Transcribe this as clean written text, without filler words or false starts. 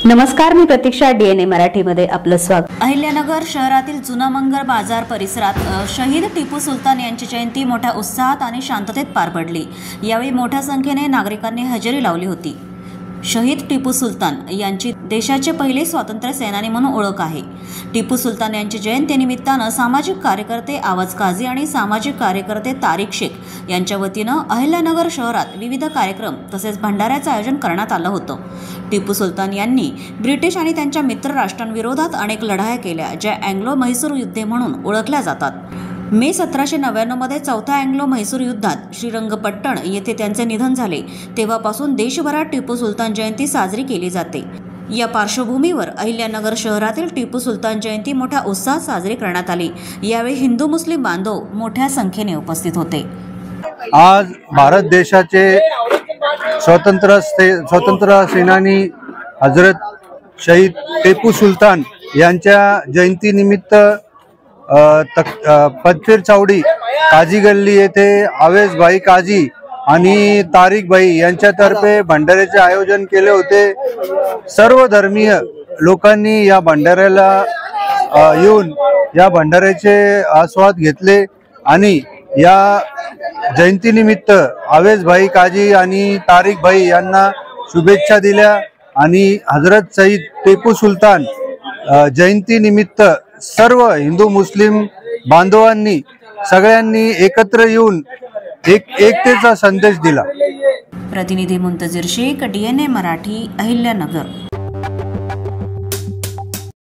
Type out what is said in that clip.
नमस्कार, मी प्रतीक्षा. DNA मराठीमध्ये आपलं स्वागत. अहिल्यानगर शहरातील जुना मंगळ बाजार परिसरात शहीद टिपू सुलतान यांची जयंती मोठ्या उत्साहात आणि शांततेत पार पडली. यावेळी मोठ्या संख्येने नागरिकांनी हजेरी लावली होती. शहीद टिपू सुलतान यांची देशाचे पहिले स्वातंत्र्य सेनानी म्हणून ओळख आहे. टिपू सुलतान यांची जयंतीनिमित्तानं सामाजिक कार्यकर्ते आवाज काझी आणि सामाजिक कार्यकर्ते तारिक शेख यांच्या वतीनं अहिल्यानगर शहरात विविध कार्यक्रम तसेच भंडाऱ्याचं आयोजन करण्यात आलं होतं. टिपू सुलतान यांनी ब्रिटिश आणि त्यांच्या मित्र राष्ट्रांविरोधात अनेक लढाया केल्या, ज्या अँग्लो-म्हैसूर युद्धे म्हणून ओळखल्या जातात. मे 1799 मध्ये चौथ्या अँग्लो-म्हैसूर युद्धात श्रीरंगपट्टण येथे त्यांचे निधन झाले. तेव्हापासून देशभरात टिपू सुलतान जयंती साजरी केली जाते. या पार्श्वभूमीवर अहिल्यानगर शहरातील टिपू सुलतान जयंती मोठ्या उत्साहात साजरी करण्यात आली. यावेळी हिंदू मुस्लिम बांधव मोठ्या संख्येने उपस्थित होते. आज भारत देशाचे स्वतंत्र सेनानी हजरत शहीद टिपू सुलतान यांच्या जयंतीनिमित्त पदफीर चावडी काजी गल्ली येथे आवेश भाई काजी आणि तारिक भाई यांच्यातर्फे भंडाऱ्याचे आयोजन केले होते. सर्व धर्मीय लोकांनी या भंडाऱ्याला येऊन या भंडाऱ्याचे आस्वाद घेतले आणि या जयंतीनिमित्त आवेश भाई काजी आणि तारिक भाई यांना शुभेच्छा दिल्या आणि हजरत शहीद टिपू सुलतान जयंतीनिमित्त सर्व हिंदू मुस्लिम बांधवांनी सगळ्यांनी एकत्र येऊन एकतेचा संदेश दिला. प्रतिनिधी मुंतजीर शेख, DNA मराठी, अहिल्यानगर.